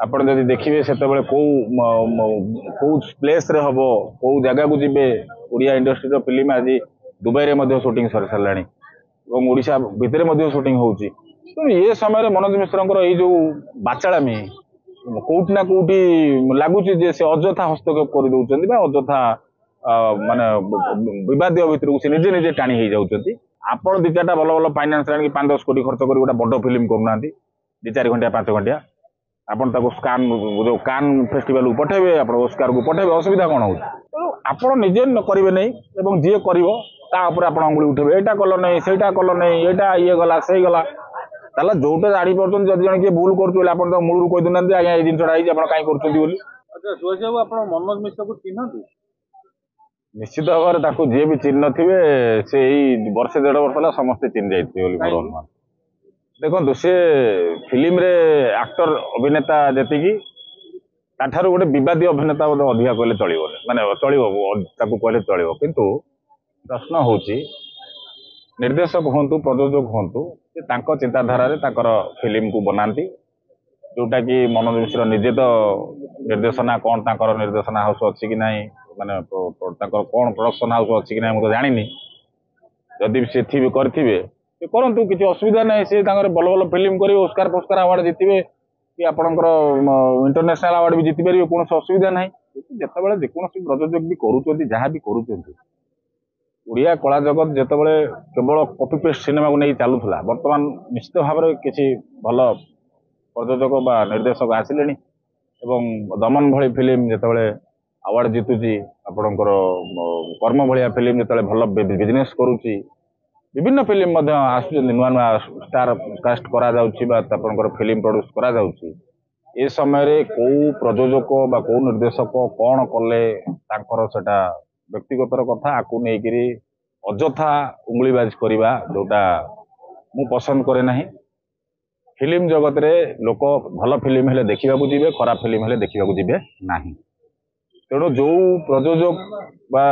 ଆପଣ ଯଦି ଦେଖିବେ ସେତେବେଳେ କୋଉ ପ୍ଲେସ୍ ରେ ହବ କୋଉ ଜାଗାକୁ ଯିବେ ଓଡ଼ିଆ ଇଣ୍ଡଷ୍ଟ୍ରିର ଫିଲ୍ମ ଆଜି ଦୁବାଇରେ ମଧ୍ୟ ସୁଟିଂ ସରି ସାରିଲାଣି ଏବଂ ଓଡ଼ିଶା ଭିତରେ ମଧ୍ୟ ସୁଟିଂ ହଉଛି। ତେଣୁ ଏ ସମୟରେ ମନୋଜ ମିଶ୍ରଙ୍କର ଏଇ ଯୋଉ ବାଚାଳାମି କୋଉଠି ନା କୋଉଠି ଲାଗୁଛି ଯେ ସେ ଅଯଥା ହସ୍ତକ୍ଷେପ କରିଦଉଛନ୍ତି ବା ଅଯଥା ମାନେ ବିବାଦୀୟ ଭିତରକୁ ସେ ନିଜେ ନିଜେ ଟାଣି ହେଇଯାଉଛନ୍ତି। ଆପଣ ଦି ଚାରିଟା ଭଲ ଭଲ ଫାଇନାନ୍ସ ଆଣିକି 5-10 କୋଟି ଖର୍ଚ୍ଚ କରି ଗୋଟେ ବଡ ଫିଲ୍ମ କରୁନାହାନ୍ତି 2-4 ଘଣ୍ଟିଆ 5 ଘଣ୍ଟିଆ ଆପଣ ତାକୁ ଯୋଉ କାନ୍ ଫେଷ୍ଟିଭାଲକୁ ପଠେଇବେ ଆପଣ ଓସ୍କାରକୁ ପଠେଇବେ ଅସୁବିଧା କ'ଣ ହଉଛି? ତେଣୁ ଆପଣ ନିଜେ କରିବେ ନାହିଁ ଏବଂ ଯିଏ କରିବ ତା ଉପରେ ଆପଣ ଅଙ୍ଗୁଳି ଉଠେଇବେ ଏଇଟା କଲ ନାହିଁ ସେଇଟା କଲ ନାହିଁ ଏଇଟା ଇଏ ଗଲା ସେଇ ଗଲା ତାହେଲେ ଯୋଉଟା ଜାଣିପାରୁଛନ୍ତି ଯଦି ଜଣେ କିଏ ଭୁଲ କରୁଛୁ ବୋଲି ଆପଣ ତ ମୂଳରୁ କହିଦଉନାହାନ୍ତି ଆଜ୍ଞା ଏଇ ଜିନିଷଟା ହେଇଛି ଆପଣ କାହିଁ କରୁଛନ୍ତି ବୋଲି। ଆଚ୍ଛା ସୁଭାଷ ବାବୁ ଆପଣ ମନୋଜ ମିଶ୍ରକୁ ଚିହ୍ନନ୍ତି? ନିଶ୍ଚିତ ଭାବରେ ତାକୁ ଯିଏ ବି ଚିହ୍ନି ନଥିବେ ସେ ଏଇ 1-1.5 ବର୍ଷ ହେଲା ସମସ୍ତେ ଚିହ୍ନି ଯାଇଥିବେ ବୋଲି ମୋର ଅନୁମାନ। ଦେଖନ୍ତୁ ସେ ଫିଲ୍ମରେ ଆକ୍ଟର ଅଭିନେତା ଯେତିକି ତାଠାରୁ ଗୋଟେ ବିବାଦୀ ଅଭିନେତା ବୋଧେ ଅଧିକା କହିଲେ ଚଳିବନି ମାନେ ଚଳିବ ତାକୁ କହିଲେ ଚଳିବ କିନ୍ତୁ ପ୍ରଶ୍ନ ହଉଛି ନିର୍ଦ୍ଦେଶକ ହୁଅନ୍ତୁ ପ୍ରଯୋଜକ ହୁଅନ୍ତୁ ସେ ତାଙ୍କ ଚିନ୍ତାଧାରାରେ ତାଙ୍କର ଫିଲ୍ମକୁ ବନାନ୍ତି ଯୋଉଟା କି ମନୋଜ ମିଶ୍ର ନିଜେ ତ ନିର୍ଦ୍ଦେଶନା କ'ଣ ତାଙ୍କର ନିର୍ଦ୍ଦେଶନା ହାଉସ୍ ଅଛି କି ନାହିଁ ମାନେ ତାଙ୍କର କ'ଣ ପ୍ରଡକ୍ସନ ହାଉସ୍ ଅଛି କି ନାହିଁ ମୁଁ ତ ଜାଣିନି ଯଦି ସେଠି ବି କରିଥିବେ ସେ କରନ୍ତୁ କିଛି ଅସୁବିଧା ନାହିଁ ସେ ତାଙ୍କର ଭଲ ଭଲ ଫିଲ୍ମ କରିବେ ଓସ୍କାର ଫୋସ୍କାର ଆୱାର୍ଡ ଜିତିବେ କି ଆପଣଙ୍କର ଇଣ୍ଟରନ୍ୟାସନାଲ ଆୱାର୍ଡ ବି ଜିତି ପାରିବେ କୌଣସି ଅସୁବିଧା ନାହିଁ। ଯେତେବେଳେ ଯେକୌଣସି ପ୍ରଯୋଜକ ବି କରୁଛନ୍ତି ଯାହା ବି କରୁଛନ୍ତି ଓଡ଼ିଆ କଳା ଜଗତ ଯେତେବେଳେ କେବଳ କପି ପେଷ୍ଟ ସିନେମାକୁ ନେଇ ଚାଲୁଥିଲା ବର୍ତ୍ତମାନ ନିଶ୍ଚିତ ଭାବରେ କିଛି ଭଲ ପ୍ରଯୋଜକ ବା ନିର୍ଦ୍ଦେଶକ ଆସିଲେଣି ଏବଂ ଦମନ ଭଳି ଫିଲ୍ମ ଯେତେବେଳେ ଆୱାର୍ଡ ଜିତୁଛି ଆପଣଙ୍କର କର୍ମ ଭଳିଆ ଫିଲ୍ମ ଯେତେବେଳେ ଭଲ ବିଜନେସ୍ କରୁଛି ବିଭିନ୍ନ ଫିଲ୍ମ ମଧ୍ୟ ଆସୁଛନ୍ତି ନୂଆ ନୂଆ ଷ୍ଟାର କାଷ୍ଟ କରାଯାଉଛି ବା ଆପଣଙ୍କର ଫିଲ୍ମ ପ୍ରଡ୍ୟୁସ କରାଯାଉଛି ଏ ସମୟରେ କୋଉ ପ୍ରଯୋଜକ ବା କୋଉ ନିର୍ଦ୍ଦେଶକ କ'ଣ କଲେ ତାଙ୍କର ସେଟା ବ୍ୟକ୍ତିଗତର କଥା ଆକୁ ନେଇକିରି ଅଯଥା ଉଙ୍ଗୁଳିବାଜ କରିବା ଯୋଉଟା ମୁଁ ପସନ୍ଦ କରେ ନାହିଁ। ଫିଲ୍ମ ଜଗତରେ ଲୋକ ଭଲ ଫିଲ୍ମ ହେଲେ ଦେଖିବାକୁ ଯିବେ ଖରାପ ଫିଲ୍ମ ହେଲେ ଦେଖିବାକୁ ଯିବେ ନାହିଁ। ତେଣୁ ଯୋଉ ପ୍ରଯୋଜକ ବା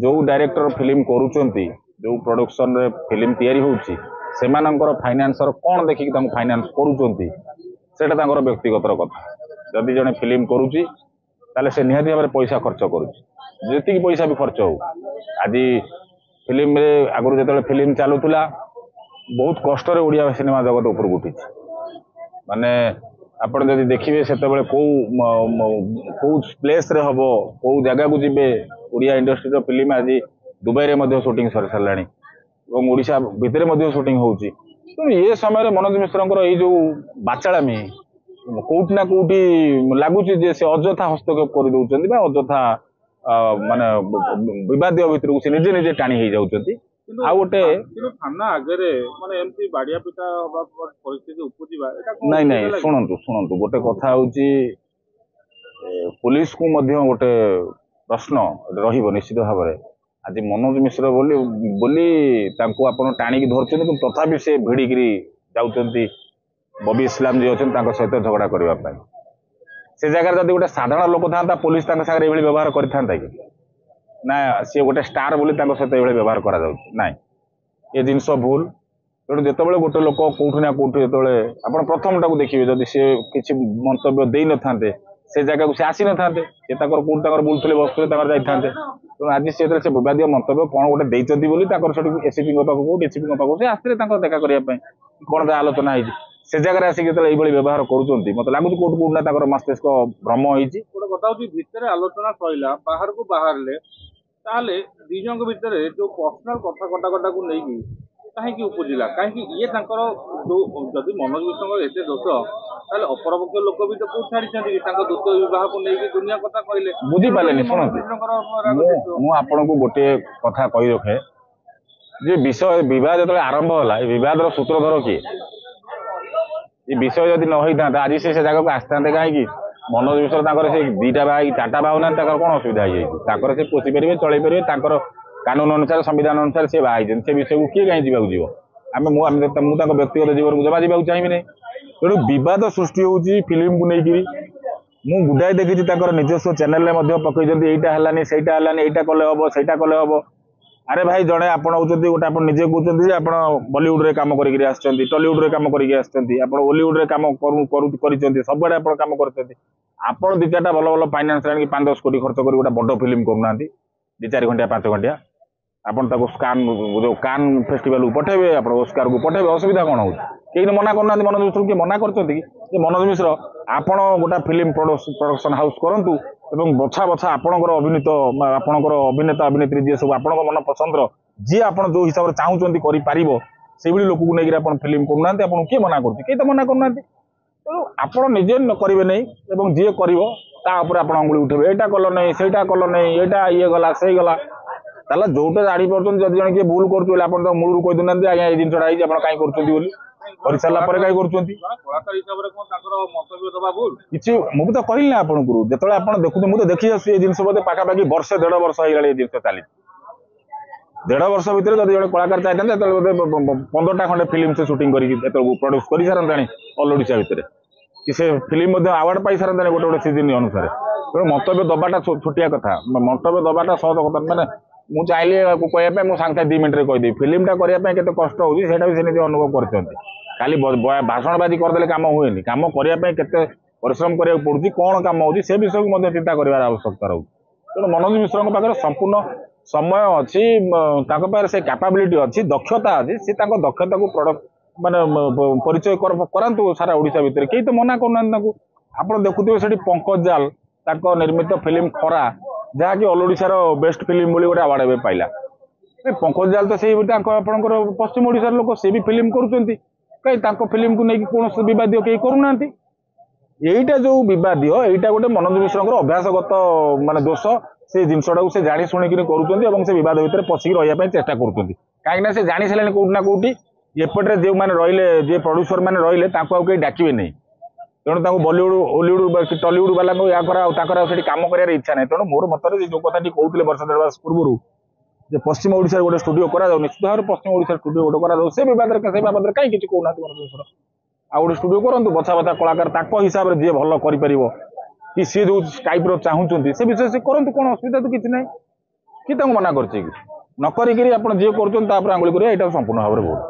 ଯୋଉ ଡାଇରେକ୍ଟର ଫିଲ୍ମ କରୁଛନ୍ତି ଯୋଉ ପ୍ରଡକ୍ସନରେ ଫିଲ୍ମ ତିଆରି ହଉଛି ସେମାନଙ୍କର ଫାଇନାନ୍ସର କ'ଣ ଦେଖିକି ତାଙ୍କୁ ଫାଇନାନ୍ସ କରୁଛନ୍ତି ସେଇଟା ତାଙ୍କର ବ୍ୟକ୍ତିଗତର କଥା। ଯଦି ଜଣେ ଫିଲ୍ମ କରୁଛି ତାହେଲେ ସେ ନିହାତି ଭାବରେ ପଇସା ଖର୍ଚ୍ଚ କରୁଛି ଯେତିକି ପଇସା ବି ଖର୍ଚ୍ଚ ହଉ ଆଜି ଫିଲ୍ମରେ ଆଗରୁ ଯେତେବେଳେ ଫିଲ୍ମ ଚାଲୁଥିଲା ବହୁତ କଷ୍ଟରେ ଓଡ଼ିଆ ସିନେମା ଜଗତ ଉପରକୁ ଉଠିଛି ମାନେ ଆପଣ ଯଦି ଦେଖିବେ ସେତେବେଳେ କୋଉ ପ୍ଲେସ୍ରେ ହବ କୋଉ ଜାଗାକୁ ଯିବେ ଓଡ଼ିଆ ଇଣ୍ଡଷ୍ଟ୍ରିର ଫିଲ୍ମ ଆଜି ଦୁବାଇରେ ମଧ୍ୟ ସୁଟିଂ ସରି ସାରିଲାଣି ଏବଂ ଓଡ଼ିଶା ଭିତରେ ମଧ୍ୟ ସୁଟିଂ ହଉଛି। ତେଣୁ ଏ ସମୟରେ ମନୋଜ ମିଶ୍ରଙ୍କର ଏଇ ଯୋଉ ବାଚାଳାମି କୋଉଠି ନା କୋଉଠି ଲାଗୁଛି ଯେ ସେ ଅଯଥା ହସ୍ତକ୍ଷେପ କରିଦଉଛନ୍ତି ବା ଅଯଥା ମାନେ ବିବାଦୀୟ ଭିତରକୁ ସେ ନିଜେ ନିଜେ ଟାଣି ହେଇଯାଉଛନ୍ତି। ଆଉ ଗୋଟେ ଥାନା ଆଗରେ ମାନେ ଏମିତି ବାଡିଆ ପିଟା ହବା ପରିସ୍ଥିତି ଉପୁଜିବା ନାଇଁ ଶୁଣନ୍ତୁ ଗୋଟେ କଥା ହଉଛି ପୁଲିସକୁ ମଧ୍ୟ ଗୋଟେ ପ୍ରଶ୍ନ ରହିବ ନିଶ୍ଚିତ ଭାବରେ ଆଜି ମନୋଜ ମିଶ୍ର ବୋଲି ତାଙ୍କୁ ଆପଣ ଟାଣିକି ଧରୁଛନ୍ତି କିନ୍ତୁ ତଥାପି ସେ ଭିଡ଼ିକିରି ଯାଉଛନ୍ତି ବବି ଇସଲାମ ଯିଏ ଅଛନ୍ତି ତାଙ୍କ ସହିତ ଝଗଡ଼ା କରିବା ପାଇଁ। ସେ ଜାଗାରେ ଯଦି ଗୋଟେ ସାଧାରଣ ଲୋକ ଥାନ୍ତା ପୋଲିସ ତାଙ୍କ ସାଙ୍ଗରେ ଏଭଳି ବ୍ୟବହାର କରିଥାନ୍ତା କି ନା ସିଏ ଗୋଟେ ଷ୍ଟାର ବୋଲି ତାଙ୍କ ସହିତ ଏଭଳି ବ୍ୟବହାର କରାଯାଉଛି ନାଇଁ ଏ ଜିନିଷ ଭୁଲ। ତେଣୁ ଯେତେବେଳେ ଗୋଟେ ଲୋକ କୋଉଠି ନା କୋଉଠି ଯେତେବେଳେ ଆପଣ ପ୍ରଥମଟାକୁ ଦେଖିବେ ଯଦି ସେ କିଛି ମନ୍ତବ୍ୟ ଦେଇନଥାନ୍ତେ ସେ ଜାଗାକୁ ସେ ଆସିନଥାନ୍ତେ ସେ ତାଙ୍କର କୋଉଠି ତାଙ୍କର ବୁଲୁଥିଲେ ବସୁଥିଲେ ତାଙ୍କର ଯାଇଥାନ୍ତେ। ତେଣୁ ଆଜି ସେ ଯେତେବେଳେ ସେ ବିବାଦୀୟ ମନ୍ତବ୍ୟ କ'ଣ ଗୋଟେ ଦେଇଛନ୍ତି ବୋଲି ତାଙ୍କର ସେଠି ଏସିପିଙ୍କ ପାଖକୁ ଡିସିପିଙ୍କ ପାଖକୁ ସେ ଆସିଥିଲେ ତାଙ୍କର ଦେଖା କରିବା ପାଇଁ କ'ଣ ତା ଆଲୋଚନା ହେଇଛି ସେ ଜାଗାରେ ଆସିକି ଯେତେବେଳେ ଏଇଭଳି ବ୍ୟବହାର କରୁଛନ୍ତି ମତେ ଲାଗୁଛି କୋଉଠି ନା ତାଙ୍କର ମସ୍ତିଷ୍କ ଭ୍ରମ ହେଇଛି। ଗୋଟେ କଥା ହଉଛି ଭିତରେ ଆଲୋଚନା ସରିଲା ବାହାରକୁ ବାହାରିଲେ ତାହେଲେ ଦି ଜଣଙ୍କ ଭିତରେ ଯୋଉ ପର୍ସନାଲ କଥା କଟାକଟାକୁ ନେଇକି କାହିଁକି ଉପୁଜିଲା କାହିଁକି ଇଏ ତାଙ୍କର ଯୋଉ ଯଦି ମନୋଜ ମିଶ୍ରଙ୍କର ଏତେ ଦୋଷ ତାହେଲେ ଅପରପକ୍ଷ ଲୋକ ବି ତ କୋଉ ଛାଡିଛନ୍ତି କି ତାଙ୍କ ଦ୍ୱିତୀୟ ବିବାହକୁ ନେଇକି ଦୁନିଆ କଥା କହିଲେ ବୁଝିପାରିଲେନି। ଶୁଣନ୍ତୁ ମୁଁ ଆପଣଙ୍କୁ ଗୋଟିଏ କଥା କହି ରଖେ ଯେ ବିବାଦ ଯେତେବେଳେ ଆରମ୍ଭ ହେଲା ଏ ବିବାଦର ସୂତ୍ରଧର କିଏ ଏ ବିଷୟ ଯଦି ନ ହେଇଥାନ୍ତା ଆଜି ସେ ଜାଗାକୁ ଆସିଥାନ୍ତେ କାହିଁକି ମନୋଜ ମିଶ୍ର ତାଙ୍କର ସେ 2ଟା ବାହା 4ଟା ବାହା ହଉନାହାନ୍ତି ତାଙ୍କର କ'ଣ ଅସୁବିଧା ହେଇଯାଇଛି ତାଙ୍କର ସେ ପୋଷି ପାରିବେ ଚଳେଇ ପାରିବେ ତାଙ୍କର କାନୁନ ଅନୁସାରେ ସମ୍ବିଧାନ ଅନୁସାରେ ସେ ବାହା ହେଇଛନ୍ତି ସେ ବିଷୟକୁ କିଏ କାହିଁ ଯିବାକୁ ଯିବ ମୁଁ ତାଙ୍କ ବ୍ୟକ୍ତିଗତ ଜୀବନକୁ ଜମା ଯିବାକୁ ଚାହିଁବି ନାହିଁ। ତେଣୁ ବିବାଦ ସୃଷ୍ଟି ହେଉଛି ଫିଲ୍ମକୁ ନେଇକିରି ମୁଁ ଗୁଡ଼ାଏ ଦେଖିଛି ତାଙ୍କର ନିଜସ୍ୱ ଚ୍ୟାନେଲରେ ମଧ୍ୟ ପକେଇଛନ୍ତି ଏଇଟା ହେଲାନି ସେଇଟା ହେଲାନି ଏଇଟା କଲେ ହବ ସେଇଟା କଲେ ହବ अरे भाई जड़े आपण होचंती गोटे आपण निजे कहउचंती जे आपण बॉलीवुड रे काम करिक आछंती टॉलीवुड रे काम करिक आछंती आपण हॉलीवुड रे काम करिचंती सबडे आपण काम करचंती आपण दि चारटा भल भल फाइनेंस आनी 5-10 कोटी खर्च करी गोटे बड़ फिल्म करूनांती 2-4 घंटा 5 घंटा आपण ताको स्कान जो कान फेस्टिवल को पठेबे आपण ऑस्कार को पठेबे असुविधा कोन होउछ केही मना करना मनोज मिश्र के मना करचंती कि मनोज मिश्र आपण गोटा फिल्म प्रोडक्शन हाउस करंतु एवं बछा बछा आपणकर अभिनीत आपणकर अभिनेता अभिनेत्री जी सब आपण मन पसंद जी आपण जो हिसाब से चाहूचंती करि पारिबो सेबडी लोक को नेगिरा आपण फिल्म करूनांती आपण के मना करछि के तो मना करनांती तो आपण निजे न करिवे नै एवं जे करिवो ता ऊपर आपण अंगुली उठेबे एटा कल नै सेटा कल नै एटा ये गला से गला ताला जोटा जानि परछन जदि जण के भूल करछु आपण तो मूलरू कहि दुनांती आज्ञा ए जिनसडा आइ आपण काई करछंती बोली कर साला पर काई करछंती कलाकार हिसाब रे कोन ताकर मंतव्य दबा भूल किछि मु तो कहिला आपण गुरु जेतले आपण देखु मु तो देखि आसी ए जिनस बदे पाखा पाखी वर्ष 1.5 वर्ष आइ गले ए जिनस चाली 1.5 वर्ष भीतर जदि जण कलाकार चाहते तेतले 15टा खंडे फिल्म से शूटिंग करी एतल प्रोड्यूस करि सारंतानी ऑल ओडिसा भीतर कि से फिल्म मध्ये अवार्ड पाई सारंतानी गोटे गोटे सीजन अनुसार तो मंतव्य दबाटा छोटिया कथा मंतव्य दबाटा सहज कथा माने मु चाहिले कहया मु सांगे 2 मिनिट रे कहि दे फिल्मटा करिया पे केते कष्ट होउची सेटा भी से निजे अनुभव करछंती खाली भाषणबाजी करदेले काम हुएनि काम करिया पे केते परिश्रम करिया पड़ुची कोन काम होउची से विषय को मध्ये चिंता करिवार आवश्यकता रहउ तेणु मनोज मिश्र पाखे संपूर्ण समय अच्छी ताको पाखे से कैपेबिलिटी अच्छी दक्षता अच्छी से ताको दक्षता को प्रोडक्ट माने परिचय करंतु सारा ओडिसा भीतर केही तो मना करना आपण देखुथिबे सेठी पंकज जाल ताको निर्मित फिल्म खरा जहाँ कि ऑल ओडिसा रो बेस्ट फिल्म बोली गोटे अवार्ड एबे पाइला पंकज जाल तो से आपणकर पश्चिम ओडिसा लोक से भी फिल्म करूचंती कहीं ताको फिल्म को लेकिन कौन विवाद कहीं करूना यहीटा जो विवाद यहीटा गोटे मनोज मिश्र अभ्यासगत माने दोष से जिनसटा से जानी शुणिक करुँच से विवाद भितर पशिक रही चेष्टा करुँच कहीं से जानी सारे कौटना कौटी एपटे जो मैंने रहिले जे प्रोड्यूसर मैंने रहिले कहीं डाकिबे नहीं तेणु बॉलीवुड हॉलीवुड टॉलीवुड वाला या कम कर इच्छा नहीं तेणु मोर मत जो कथा कहते वर्ष 1.5 वर्ष पूर्व जे पश्चिम ओडिशा गोटे स्टूडियो करा निश्चित भाव पश्चिम ओडिशा स्टूडियो गोटे करा से विवाद से बाबद कहीं किसी कहना मनोज मिश्र आ गोटे स्टूडियो करंतु बछा बछा कलाकार ताको हिसाब रे जे भल करि परिबो कि सी जो टाइप रो चाहूचंती से विषय से करंतु कोन असुविधा तो किछि नै कि ताको मना करछि कि न करि आपण जे करछन ता पर आंगुली करिया एटा संपूर्ण भाव रे भूल।